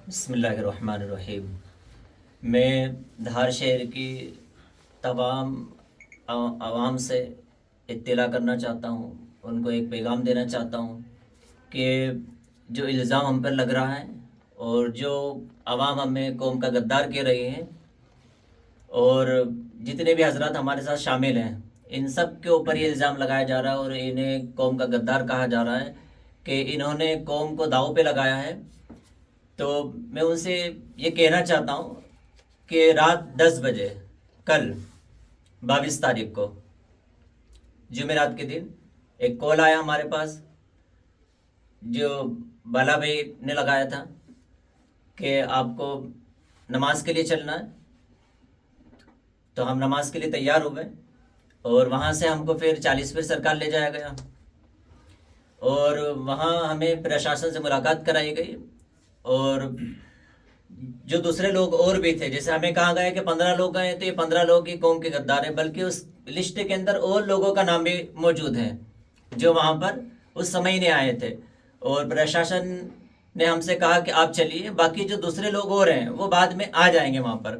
بسم اللہ الرحمن الرحیم۔ میں دھار شہر کی تمام عوام سے اطلاع کرنا چاہتا ہوں، ان کو ایک پیغام دینا چاہتا ہوں کہ جو الزام ہم پر لگ رہا ہے اور جو عوام ہمیں قوم کا غدار کہہ رہی ہیں اور جتنے بھی حضرات ہمارے ساتھ شامل ہیں ان سب کے اوپر یہ الزام لگایا جا رہا ہے اور انہیں قوم کا غدار کہا جا رہا ہے کہ انہوں نے قوم کو داؤ پہ لگایا ہے۔ تو میں ان سے یہ کہنا چاہتا ہوں کہ رات 10 بجے کل 22 تاریخ کو جمعرات کے دن ایک کال آیا ہمارے پاس جو بالا بھائی نے لگایا تھا کہ آپ کو نماز کے لیے چلنا ہے۔ تو ہم نماز کے لیے تیار ہو گئے اور وہاں سے ہم کو پھر 40 پھر سرکار لے جایا گیا اور وہاں ہمیں پرشاسن سے ملاقات کرائی گئی اور جو دوسرے لوگ اور بھی تھے، جیسے ہمیں کہا گیا کہ 15 لوگ گئے تو یہ 15 لوگ ہی قوم کے غدار ہیں، بلکہ اس لسٹ کے اندر اور لوگوں کا نام بھی موجود ہے جو وہاں پر اس سمے ہی نہیں آئے تھے۔ اور پرشاسن نے ہم سے کہا کہ آپ چلیے، باقی جو دوسرے لوگ اور ہیں وہ بعد میں آ جائیں گے وہاں پر۔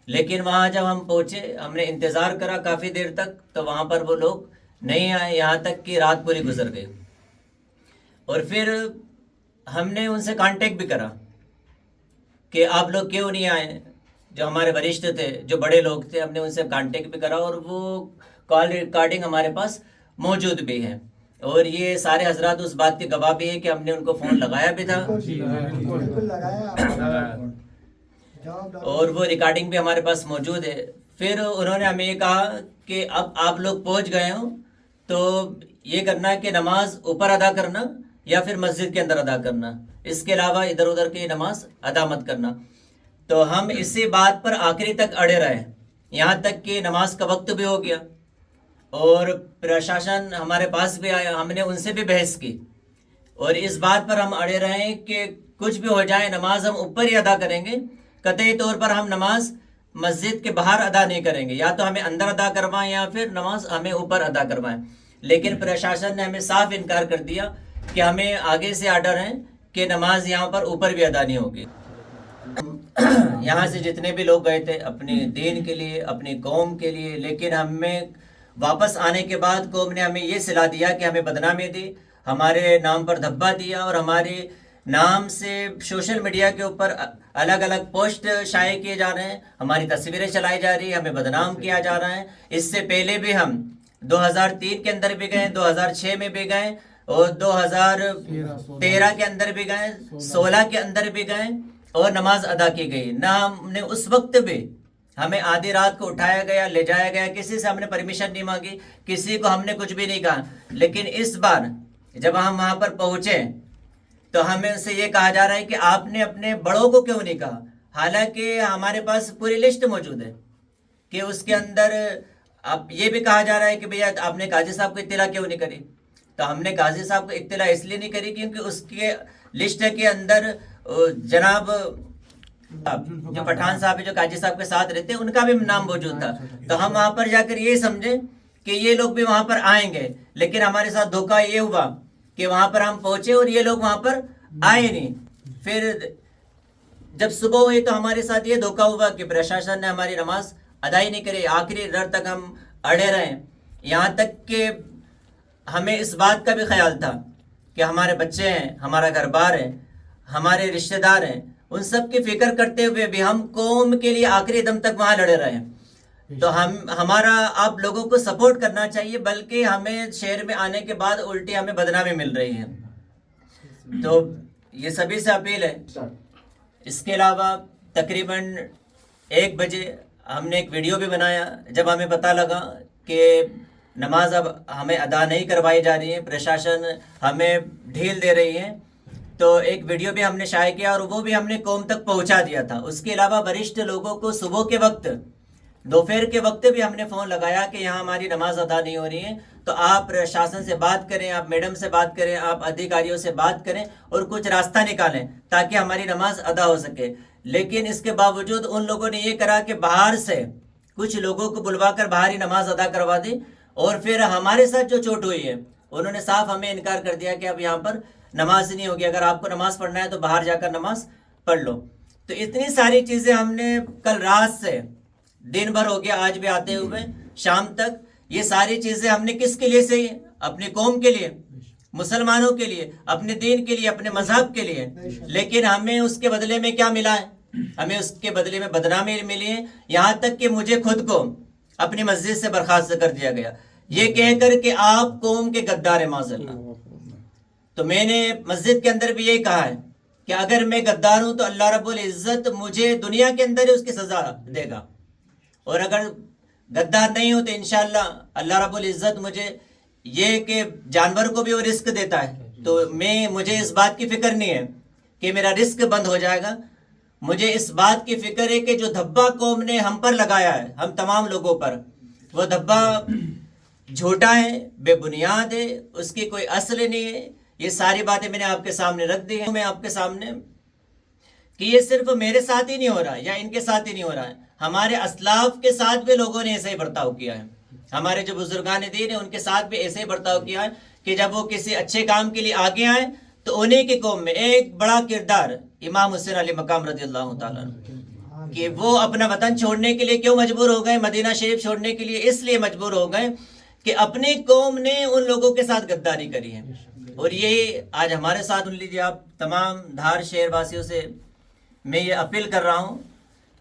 لیکن وہاں جب ہم پہنچے ہم نے انتظار کرا کافی دیر تک، تو وہاں پر وہ لوگ نہیں آئے، یہاں تک کہ رات پوری گزر گئی۔ اور پھر ہم نے ان سے کانٹیکٹ بھی کرا کہ آپ لوگ کیوں نہیں آئے، جو ہمارے وریشٹ تھے، جو بڑے لوگ تھے، ہم نے ان سے کانٹیکٹ بھی کرا اور وہ کال ریکارڈنگ ہمارے پاس موجود بھی ہے اور یہ سارے حضرات اس بات کے گواہ بھی ہے کہ ہم نے ان کو فون لگایا بھی تھا اور وہ ریکارڈنگ بھی ہمارے پاس موجود ہے۔ پھر انہوں نے ہمیں یہ کہا کہ اب آپ لوگ پہنچ گئے ہوں تو یہ کرنا ہے کہ نماز اوپر ادا کرنا یا پھر مسجد کے اندر ادا کرنا، اس کے علاوہ ادھر ادھر کی نماز ادا مت کرنا۔ تو ہم اسی بات پر آخری تک اڑے رہے، یہاں تک کہ نماز کا وقت بھی ہو گیا اور پرشاسن ہمارے پاس بھی آیا، ہم نے ان سے بھی بحث کی اور اس بات پر ہم اڑے رہے کہ کچھ بھی ہو جائے نماز ہم اوپر ہی ادا کریں گے، قطعی طور پر ہم نماز مسجد کے باہر ادا نہیں کریں گے، یا تو ہمیں اندر ادا کروائیں یا پھر نماز ہمیں اوپر ادا کروائیں۔ لیکن پرشاسن نے ہمیں صاف انکار کر دیا کہ ہمیں آگے سے آرڈر ہے کہ نماز یہاں پر اوپر بھی ادا نہیں ہوگی۔ یہاں سے جتنے بھی لوگ گئے تھے اپنے دین کے لیے، اپنی قوم کے لیے، لیکن ہمیں واپس آنے کے بعد قوم نے ہمیں یہ صلاح دیا کہ ہمیں بدنامی دی، ہمارے نام پر دھبا دیا اور ہمارے نام سے سوشل میڈیا کے اوپر الگ الگ پوسٹ شائع کیے جا رہے ہیں، ہماری تصویریں چلائی جا رہی ہیں، ہمیں بدنام کیا جا رہا ہے۔ اس سے پہلے بھی ہم 2003 کے اندر بھی گئے، 2006 میں بھی گئے اور 2013 کے اندر بھی گئے، 16 کے اندر بھی گئے اور نماز ادا کی گئی۔ نہ ہم نے اس وقت بھی ہمیں آدھی رات کو اٹھایا گیا، لے جایا گیا، کسی سے ہم نے پرمیشن نہیں مانگی، کسی کو ہم نے کچھ بھی نہیں کہا۔ لیکن اس بار جب ہم وہاں پر پہنچے تو ہمیں ان سے یہ کہا جا رہا ہے کہ آپ نے اپنے بڑوں کو کیوں نہیں کہا، حالانکہ ہمارے پاس پوری لسٹ موجود ہے کہ اس کے اندر اب یہ بھی کہا جا رہا ہے کہ بھیا آپ نے قاضی صاحب کو اطلاع کیوں نہیں کری۔ تو ہم نے قاضی صاحب کو اطلاع اس لیے نہیں کری کیونکہ اس کے لسٹ کے اندر جناب جو پٹھان صاحب جو قاضی صاحب کے ساتھ رہتے ہیں ان کا بھی نام موجود تھا۔ تو ہم وہاں پر جا کر یہ سمجھے کہ یہ لوگ بھی وہاں پر آئیں گے، لیکن ہمارے ساتھ دھوکہ یہ ہوا کہ وہاں پر ہم پہنچے اور یہ لوگ وہاں پر آئے نہیں۔ پھر جب صبح ہوئی تو ہمارے ساتھ یہ دھوکہ ہوا کہ پرشاسن نے ہماری نماز ادائی نہیں کری، آخری رات تک ہم اڑے رہے، یہاں تک کہ ہمیں اس بات کا بھی خیال تھا کہ ہمارے بچے ہیں، ہمارا گھر بار ہے، ہمارے رشتہ دار ہیں، ان سب کی فکر کرتے ہوئے بھی ہم قوم کے لیے آخری دم تک وہاں لڑے رہے۔ تو ہمارا آپ لوگوں کو سپورٹ کرنا چاہیے، بلکہ ہمیں شہر میں آنے کے بعد الٹی ہمیں بدنامی مل رہی ہے۔ تو یہ سبھی سے اپیل ہے۔ اس کے علاوہ تقریباً 1 بجے ہم نے ایک ویڈیو بھی بنایا جب ہمیں پتہ لگا کہ نماز اب ہمیں ادا نہیں کروائی جا رہی ہے، پرشاسن ہمیں ڈھیل دے رہی ہے، تو ایک ویڈیو بھی ہم نے شائع کیا اور وہ بھی ہم نے قوم تک پہنچا دیا تھا۔ اس کے علاوہ وریشٹ لوگوں کو صبح کے وقت، دوپہر کے وقت بھی ہم نے فون لگایا کہ یہاں ہماری نماز ادا نہیں ہو رہی ہے، تو آپ پرشاسن سے بات کریں، آپ میڈم سے بات کریں، آپ ادھیکاریوں سے بات کریں اور کچھ راستہ نکالیں تاکہ ہماری نماز ادا ہو سکے۔ لیکن اس کے باوجود ان لوگوں نے یہ کرا کہ باہر سے کچھ لوگوں کو بلوا کر باہر ہی نماز ادا کروا دی اور پھر ہمارے ساتھ جو چوٹ ہوئی ہے انہوں نے صاف ہمیں انکار کر دیا کہ اب یہاں پر نماز نہیں ہوگی، اگر آپ کو نماز پڑھنا ہے تو باہر جا کر نماز پڑھ لو. تو اتنی ساری چیزیں ہم نے کل رات سے دن بھر ہو گیا آج بھی آتے ہوئے شام تک, یہ ساری چیزیں ہم نے کس کے لیے سیکھی؟ اپنی قوم کے لیے, مسلمانوں کے لیے, اپنے دین کے لیے, اپنے مذہب کے لیے. لیکن ہمیں اس کے بدلے میں کیا ملا ہے؟ ہمیں اس کے بدلے میں بدنامی ملی ہے, یہاں تک کہ مجھے خود کو اپنی مسجد سے برخاست کر دیا گیا یہ کہہ کر کہ آپ قوم کے غدار ہیں معاذاللہ. تو میں نے مسجد کے اندر بھی یہی کہا ہے کہ اگر میں غدار ہوں تو اللہ رب العزت مجھے دنیا کے اندر ہی اس کی سزا دے گا, اور اگر غدار نہیں ہوں تو انشاءاللہ اللہ رب العزت مجھے یہ کہ جانور کو بھی وہ رزق دیتا ہے, تو مجھے اس بات کی فکر نہیں ہے کہ میرا رزق بند ہو جائے گا. مجھے اس بات کی فکر ہے کہ جو دھبا قوم نے ہم پر لگایا ہے, ہم تمام لوگوں پر, وہ دھبا جھوٹا ہے, بے بنیاد ہے, اس کی کوئی اصل نہیں ہے. یہ ساری باتیں میں نے آپ کے سامنے رکھ دی ہیں, میں آپ کے سامنے کہ یہ صرف میرے ساتھ ہی نہیں ہو رہا ہے یا ان کے ساتھ ہی نہیں ہو رہا ہے, ہمارے اسلاف کے ساتھ بھی لوگوں نے ایسا ہی برتاؤ کیا ہے. ہمارے جو بزرگان دین ہیں ان کے ساتھ بھی ایسے ہی برتاؤ کیا ہے کہ جب وہ کسی اچھے کام کے لیے آگے آئیں تو انہیں کی قوم میں ایک بڑا کردار امام حسین علیہ مقام رضی اللہ تعالیٰ عنہ, کہ وہ اپنا وطن چھوڑنے کے لیے کیوں مجبور ہو گئے؟ مدینہ شریف چھوڑنے کے لیے اس لیے مجبور ہو گئے کہ اپنی قوم نے ان لوگوں کے ساتھ غداری کری ہے. اور یہی آج ہمارے ساتھ سن لیجیے آپ تمام دھار شہر واسیوں سے میں یہ اپیل کر رہا ہوں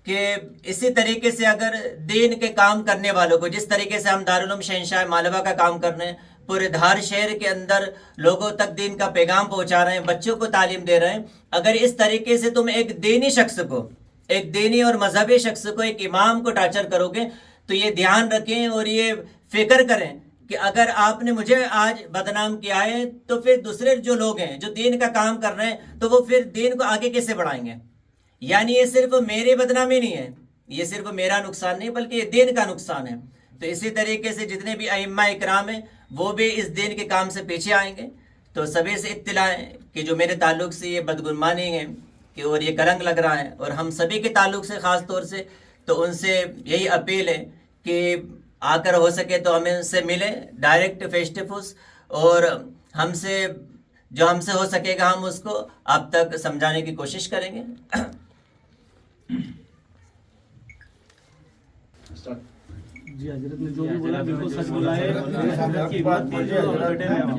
کہ اسی طریقے سے اگر دین کے کام کرنے والوں کو, جس طریقے سے ہم دارالعلوم شہنشاہ مالوہ کا کام کر رہے ہیں, پورے دھار شہر کے اندر لوگوں تک دین کا پیغام پہنچا رہے ہیں, بچوں کو تعلیم دے رہے ہیں, اگر اس طریقے سے تم ایک دینی شخص کو, ایک دینی اور مذہبی شخص کو, ایک امام کو ٹارچر کرو گے تو یہ دھیان رکھیں اور یہ فکر کریں کہ اگر آپ نے مجھے آج بدنام کیا ہے تو پھر دوسرے جو لوگ ہیں جو دین کا کام کر رہے ہیں تو وہ پھر دین کو آگے کیسے بڑھائیں گے؟ یعنی یہ صرف میری بدنامی نہیں ہے, یہ صرف میرا نقصان نہیں بلکہ یہ دین کا نقصان ہے. تو اسی طریقے سے جتنے بھی ائمہ اکرام ہیں وہ بھی اس دین کے کام سے پیچھے آئیں گے. تو سبھی سے اطلاع ہے کہ جو میرے تعلق سے یہ بدگمانی ہے کہ اور یہ کلنگ لگ رہا ہے, اور ہم سبھی کے تعلق سے خاص طور سے, تو ان سے یہی اپیل ہے کہ آ کر ہو سکے تو ہمیں ان سے ملیں ڈائریکٹ فیس ٹو فیس, اور ہم سے جو ہم سے ہو سکے گا ہم اس کو آپ تک سمجھانے کی کوشش کریں گے. جی حضرت نے جو بھی بولا بالکل سچ بولا ہے. حضرت کی بات تھی جو ڈٹے رہے ہم.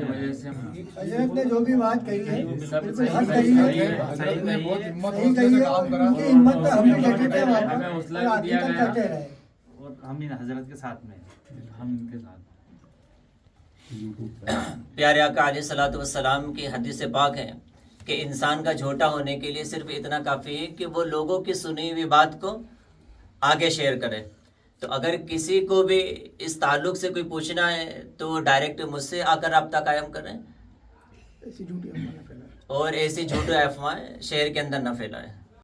حضرت نے جو بھی بات کہی ہے بالکل حق کہی ہے, حضرت نے بہت ہمت سے کام کرا, ان کی ہمت پر ہم بھی ڈٹے رہے, ہمیں حوصلہ بھی دیا گیا, اور ہم ان حضرت کے ساتھ میں, ہم ان کے ساتھ. پیارے آقا علیہ الصلوۃ والسلام کی حدیث پاک ہے کہ انسان کا جھوٹا ہونے کے لیے صرف اتنا کافی ہے کہ وہ لوگوں کی سنی ہوئی بات کو آگے شیئر کرے. تو اگر کسی کو بھی اس تعلق سے کوئی پوچھنا ہے تو ڈائریکٹ مجھ سے آ کر رابطہ قائم کریں, اور ایسی جھوٹی افواہیں شہر کے اندر نہ پھیلائیں.